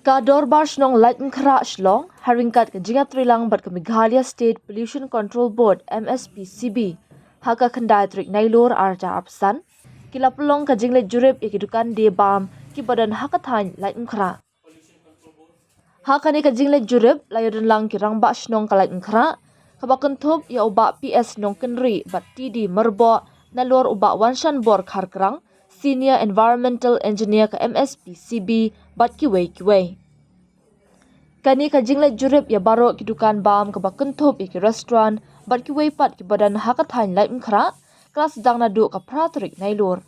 Ka dorbar shnong light nkra shlong haringkat ka jingat trilang bat ka Meghalaya State Pollution Control Board MSPCB haka khandai trik nailor arja apsan kilapulong ka jinglet jurep ikidukan de bam ki badan haka thain light nkra haka ni ka jinglet jurep layodan lang ki rangba shnong ka light nkra kabakan thop ya uba PS nong kenri bat TD merbo nalor uba wanshan bor kharkrang Senior Environmental Engineer ka MSPCB bat kiwei. Kani ka jinglet jurep ya baro ki dukan bam ka bakenthop ki restaurant bat kiwei pat ki badan haka thain lai mkhra klas dang na du ka pratrik nailor.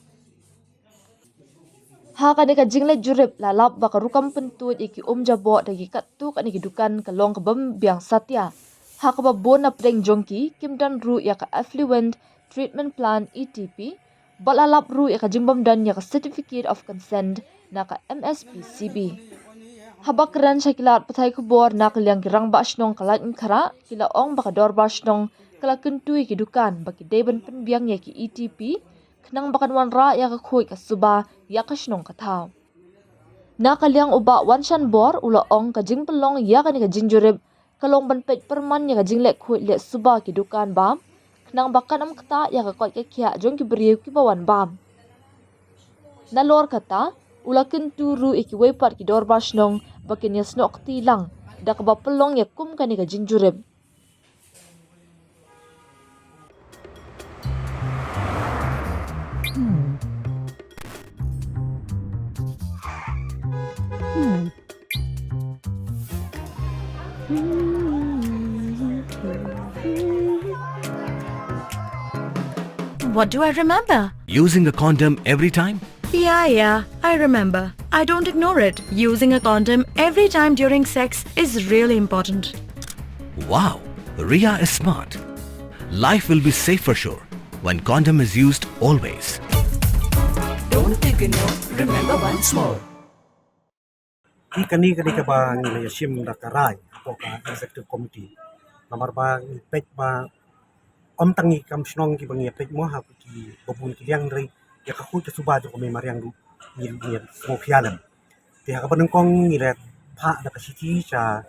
Ha kani ka jinglet jurep la lap ba ka rukam pentut iki jabo dagi kattu kani ki dukan ka long ka bam biang satya. Ha ka ba bon na preng jongki kimdan ru ya ka affluent treatment plan ETP balalap ru ya ka jingbam dan ya ka certificate of consent na ka MSPCB. Habakran sa kilat patay kubor na kaliang kirang basnong kalat nkara kila ong baka dor basnong kala kuntui kidukan baki deban penbiang ya ki ETP kenang bakan wanra ya ka khui ka suba ya ka snong kathaw. Na kaliang uba wanshan bor ula ong ka jing pelong ya ka ni ka jingjurib kalong banpet perman ya ka jing lek khui lek suba kidukan bam kenang bakan am kata ya ka kot ka kia jong ki beriu ki bawan bam. Na lor kata ulakin turu iki wepat ki dor basnong bakin ya snok tilang dak ba pelong ya kum kani ka jinjurib. What do I remember? Using a condom every time? Yeah, I remember. I don't ignore it. Using a condom every time during sex is really important. Wow, Ria is smart. Life will be safe for sure when condom is used always. Don't ignore, remember once more. Kani ka ba ngi yashim da karai po ka executive committee namar ba pek ba om tangi kam snong ki bangi pek mo ha ki babun ki yang ri ya ka khu ka suba jo ko me mariang du ni mo khialam ti ha ka ban kong ni le pha da ka siti cha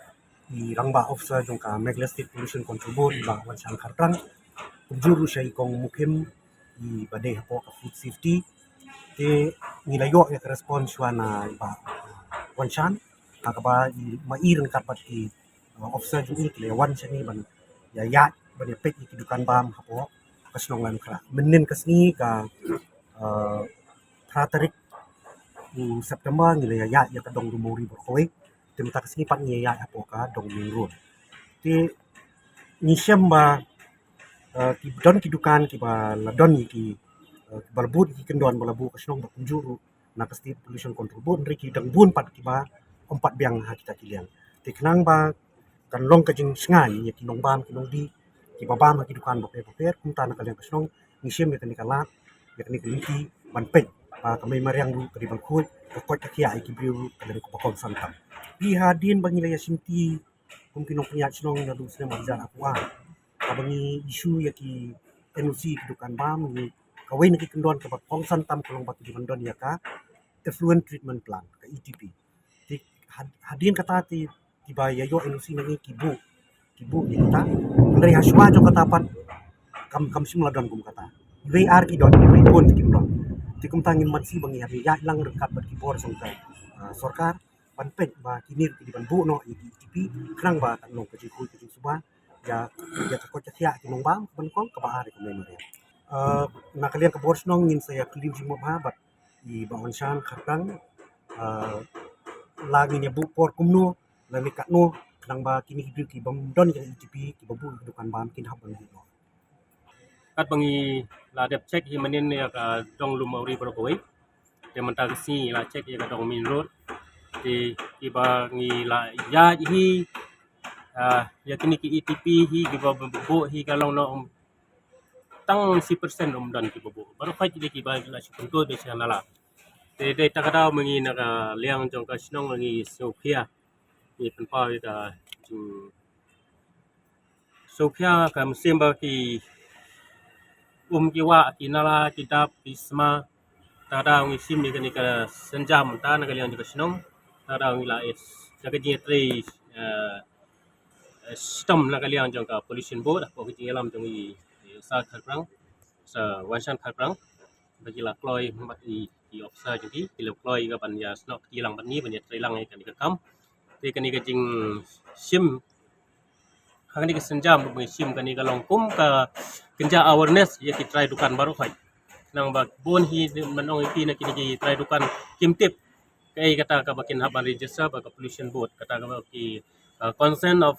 ni rangba officer jong ka Meghalaya State Pollution Control Board ba wan sang khartang juru shai kong mukim ni bade po ka food safety te ni la yo ya response wana ba wanshan akaba mairan kapat ki officer jung ki le wan chani ban ya ban pek ki dukan bam hapo kasnong lan kra menin kasni ka pratarik September ni le ya ka dong du mori bor khoi tim ta kasni pat ni ya hapo ka dong ming road ti ni shamba ki don ki dukan ki ba la don ki balbut ki kendon balabu kasnong ba kunjuru na State Pollution Control Board riki dang bun pat ki ba ompat biang ha kita kiliang ti knang ba kan long ka jing sngai ya ki nong bam ki nong di ki ba bam ki dukan ba pe kum ta na kaliang kasnong ni shem ya kan kalat ya kan ki ban pe pa ka mai mariang du ka di ban khoi ka ko ka kia ki biu ka dari ko pa kon santam di hadin bangi la ya sinti kum ki nong piat snong na du sne ma jar akwa ka bangi isu ya ki NOC ki dukan bam ni ka wen ki kendon ka ba kon santam kolong ba ki bandon ya ka effluent treatment plan ka ETP ti hadin kata ti tiba ya yo NOC nangi kibu ni kata dari haswa jo kata pat kam simla don kum kata VR ki don we pun kim don ti kum tangin mat si bangi ya lang rekat bat ki bor song ka sarkar ban pet ba kinir ki ban bu no ETP krang ba tan no ka ji khu ki suba ya ka ko cha ki nong bam ban kong ka ba hari ko memori na kalian ka bor snong ngin saya klim sing mo ba bat di bawang shan khatang lagi nya bupor kumno lagi katno kenang ba kini hidu ki bam don ki ETP ki babu dukan bam kin hab bangi no kat bangi la dep check hi manin ya ka dong lu mauri bro koi te manta si la check ya ka dong min road ti iba ngi la ya hi ya kini ki ETP hi ki ba bu hi ka long no tang 10% dan ki babu baru khai ki ba la si kunto de sa la te de takada mengi na ka liang jong ka snong ngi Sophia ni pen pa ka Sophia ka msemba ki ki wa ki nala ki dap ki sma takada ngi sim ni ka senjam ta na ka liang ka snong tarang la is jaga jing tre stem na kaliang jong ka pollution board ko jing lam jong i sa kharprang sa wanshan kharprang bagi la kloi mat i officer jong ki kilo kloi ga ban ya snok ki lang ban ni ban ya tre lang kan ka kam te kan ni ka jing sim hang ni ka senjam bu sim kan ni ka long kum ka kenja awareness ya ki try dukan baru khai nang ba bon hi manong pi na kini ki try dukan kim tip kai kata ka bakin haban register ba ka pollution board kata ka ba ki consent of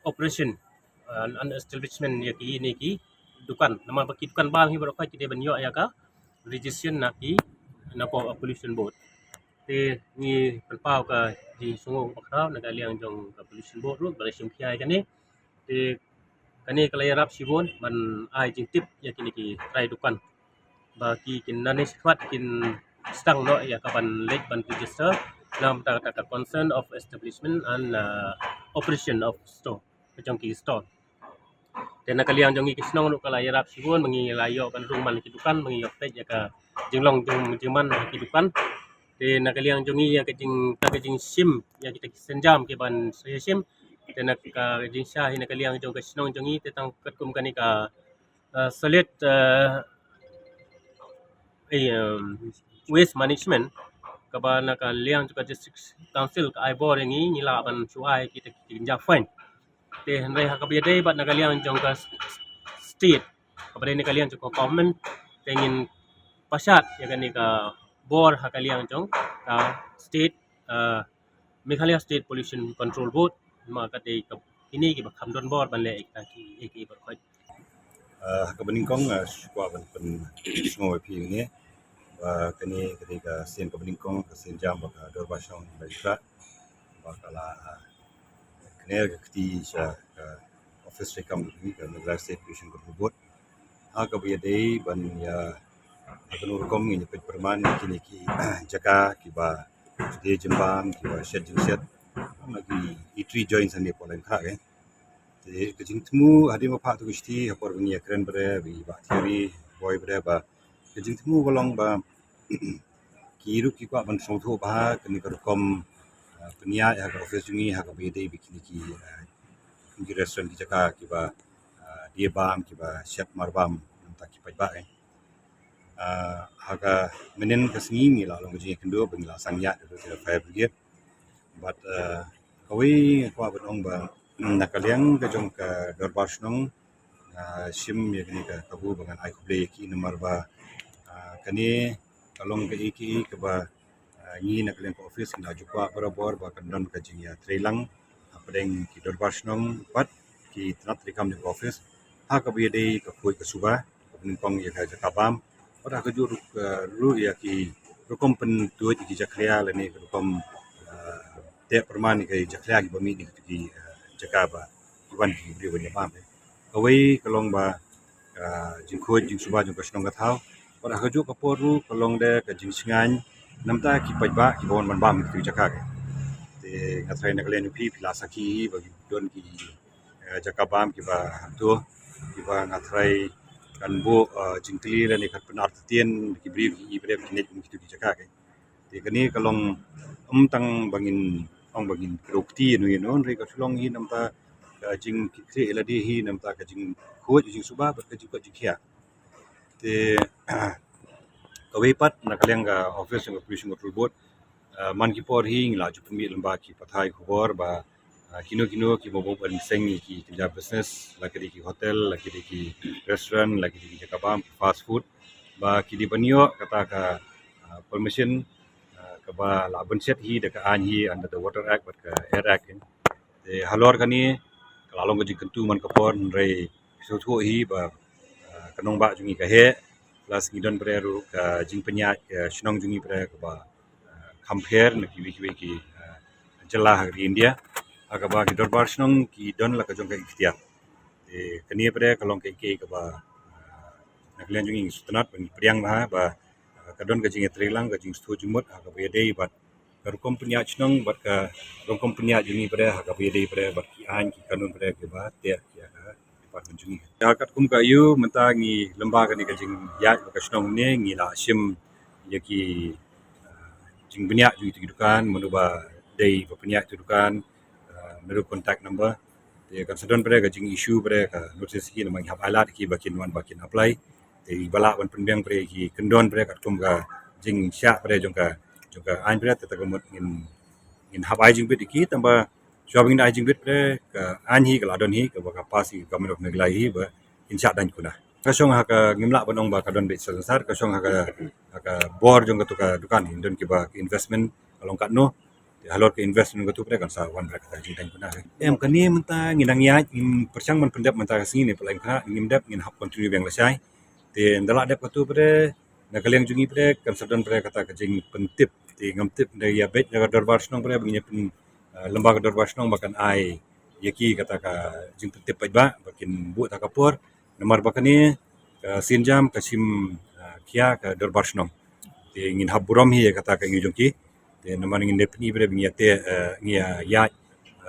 operation and establishment ya ki ni ki dukan nama baki dukan bang hi baru khai ki ban yo ya ka registration na ki na po pollution board te ni penpau ka di sungu pakrau na kaliang jong ka pollution board ru ba sim kiai kan ni te kani kalai rap sibon man ai jing tip ya kini ki try dukan ba ki kin nani swat kin stang no ya kaban lek ban register nam ta ta concern of establishment and operation of store macam ki store te na kaliang jong ki snong no kalai rap sibon mangi layo kan rumah ki dukan mangi yok te ya ka jinglong jong jiman ki dukan te na kaliang jong ya ka jing ta ka jing sim ya kita senjam ke ban saya sim te na ka jing sha hi na kaliang jong ka snong jong i te tang kat kum kani ka solid waste management ka ba na ka liang ka district council ka ai bor ngi ni la ban chuai kita kinja fine te handai ha ka bi dei bat na ka liang jong ka state ka ba ni ka liang jong government te ngin pasat ya kan ni ka bor ha ka liang jong ka state Meghalaya State Pollution Control Board ma ka te ka ini ki ba kham don bor ban le ek ta ki ba khoi Kabaning kong kwa ban pen semua pi ni kini ketika sen kabaning kong sen jam baka dor basong baikra bakala kene kiti sa office rekam ni ka Meghalaya State Pollution Control Board kabiya dei ban ya akan kom ni pet perman kini ki jaga ki ba de jembang ki ba shed lagi i3 joints ani polen kha ke jadi kejing temu ada apa tu gusti apa ni keren bre bi bakteri boy bre ba kejing temu golong ba kiru ki kwa ban song thu ba kini kom penia ya ka office jungi ha ka bi dei bi kini ki restaurant ki jaka ki ba dia bam ki ba chef marbam ta ki pai ba haga menen kesini ni la long ji kendo bengla sangya do fire brigade but kawi kwa ban ba nakaliang ka jong ka dorbas nong sim ya kini ka kabu bangan ai kuble ki nomor ba kani kalong ka iki ka ba ni nakaliang ka office na jukwa barabor ba kandon ka jing ya trelang apdeng ki dorbas nong bat ki tnat rekam ni office ha ka bi dei ka koi ka suba ning pong ya ka jakabam ora ka juru ru ya ki rukom pen tu ki jakria le ni rukom te permani ka jakria ki bami ni ki Jakarta, Iwan di beri banyak bam. Kawai kalong ba jing khoi jing suba jing kasnong kathau. Pada haju kaporu kalong de ka jing singan namta ki pajba ki bon ban bam ki Jakarta. Te ngathai nak len pi philosophy bagi don ki Jakarta bam ki ba tu ki ba ngathai kan bu jing kli le ni khat penar tien ki beri ki beri ki net ki Jakarta. Te kani kalong tang bangin ong bagin krokti nu non re ka sulong hi namta jing kri eladi hi namta ka jing khoj jing suba ba ka jing ko jing khia te kawai pat na kaleng ka office of pollution control board man ki por hi ngla ju pumi lamba ki pathai khobor ba kino ki bobo ban seng ni ki kerja business lagi di hotel lagi di restaurant lagi di jakabam fast food ba ki di banyo kata ka permission ba laban set hi de ka an hi under the water act but ka air act de halor kani kalong ko jikentu man kapon re so thu hi ba kanong ba jungi ka he plus ngidon preru ka jing penya shnong jungi pre ka ba compare na ki ki jala ha India aga ba ki dorbar shnong ki don la ka jong ka ikhtiar de kani pre kalong ke ka ba naklen jungi sutanat ban priang ba kadon ka jing trelang ka jing stu jumot ha ka be dei bat ka kompanya chnong bat ka kompanya jini bre ha ka be dei bre bat ki an ki kanun bre ke ba te ya ka pat jungi ya kat kum ka yu menta ngi lamba ka ni ka jing ya ka chnong ne ngi la sim ya ki jing banyak ju kedudukan menuba day berpenyak kedudukan meru contact number te kan sedon pada jing issue pada ka notice ki namang hab alat ki bakin wan bakin apply te bala wan penbiang pada ki kendon pada kat kum ka jing sya pada jongka an pada te tagamut in hab ai jing bit ki tambah shopping ai jing bit pada ka an hi ka ladon hi ka ba pasi government of Meghalaya hi ba insya dan kuna kasong ha ka ngimla banong ba ka don bit sar kasong ha ka bor jong ka tu ka dukan hin don ki ba investment along kat no halor ke investment ka tu pada kan sa wan ba ka jing dan kuna em kan ni menta nginang ya persang man pendap menta sini ni pelain ka ngimdap ngin hab continue bang lasai te ndala dap ka tu pada nak kalian jungi pada kan sedon pada kata ka jing pentip te ngamtip dari ya bet jaga darbar snong pada begini pen lembaga darbar snong bahkan ai yaki kata ka jing pentip ba bakin bu ta kapur nomor bahkan ni sinjam kasim kia ka darbar snong te ngin haburam hi kata ka ngi jongki te nomor ngin depni pada begini te ngia ya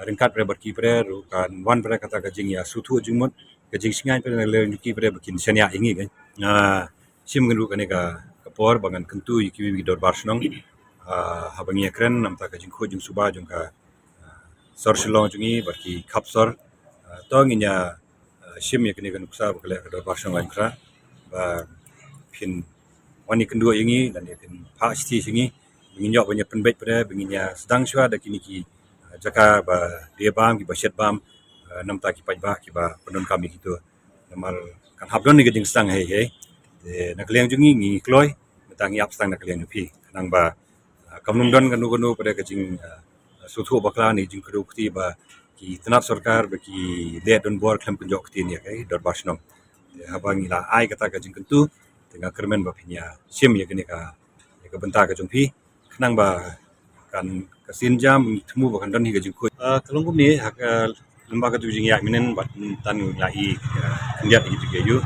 ringkat pada berki pada kan wan pada kata ka jing ya sutu jingmot ka jing singai pada le nyuki pada bakin senya ingi kan sim gendu kan ka kapor bangan kentu yiki wi darbar snong habangi kren namta ka jing kho jing suba jong ka sor shilong jungi barki kapsor tonginya sim yakni kan uksa bakale ka darbar snong lain kra ba pin wani kendua ingi dan pin pa sti singi menginjak banyak penbet pada benginya sedang syua da kini ki jaka ba dia bam ki ba shet bam namta ki pajba ki ba penun kami gitu namar kan habdon ni geding sedang hei nak liang jungi ngi kloi metang yap sedang nak liang pi nang ba kamnum don kanu pada kecing sutu bakla ni jing kru kti ba ki tenap sarkar ba ki de don bor klem kunjok kti ni kai darbar snong habang ila ai kata ka jing kentu tengah kermen ba pinya sim ya kini ka bentar ka jongpi kenang ba kan kasin jam temu ba kan don hi ka jing ku kalungkum ni hak lembaga tu jing ya minen bat tan lai kendiat gitu ke yu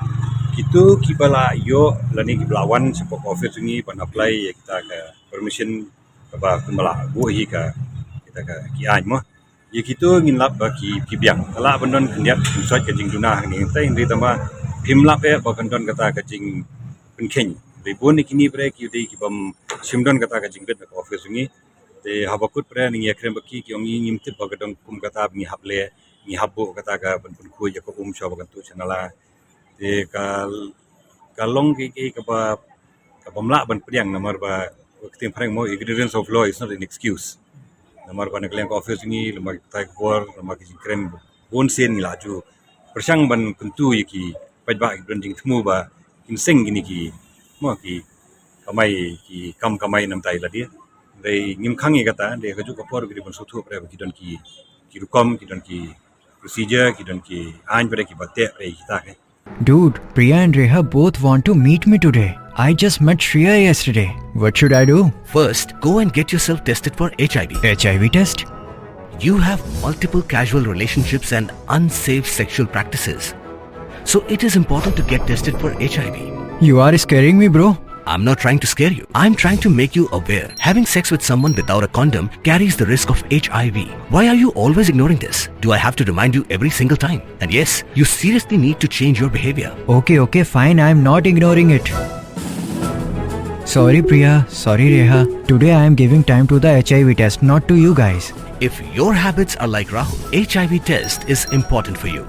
itu kibala yo lani kiblawan sepok office ni pan apply kita ke permission ke ba kumala bu hi ka kita ka ki ai mo ye kitu ngin lap ba ki biang kala bandon kendiat soi ke jing duna ni tai ndi tamba pimlap e ba kan don kata ka jing penken ribun ni kini bre ki dei ki bam simdon kata ka jing bet ka office ni te habakut pre ni yakrem ba ki ong ngim tip ba gadong kum kata ngi hable ngi habbo kata ka ban pun khu ya ko sho ba kan tu chanala te kalong ki ka bamla ban priang namar ba waktu parang mo ignorance of law is not an excuse namar ba nakaliang office ni lemag tai bor lemag ki krem bon sen ni laju persang ban kuntu yiki pajba branding temu ba inseng gini ki mo ki kamai nam tai la dia dei ngim khangi kata de haju ka por gri ban suthu pre ki don ki rukom ki don ki procedure ki don ki ain pre ki batte pre kita ke. Dude, Priya and Reha both want to meet me today. I just met Shreya yesterday. What should I do? First, go and get yourself tested for HIV. HIV test? You have multiple casual relationships and unsafe sexual practices. So it is important to get tested for HIV. You are scaring me, bro. I'm not trying to scare you. I'm trying to make you aware. Having sex with someone without a condom carries the risk of HIV. Why are you always ignoring this? Do I have to remind you every single time? And yes, you seriously need to change your behavior. Okay, fine. I'm not ignoring it. Sorry, Priya. Sorry, Reha. Today I am giving time to the HIV test, not to you guys. If your habits are like Rahul, HIV test is important for you.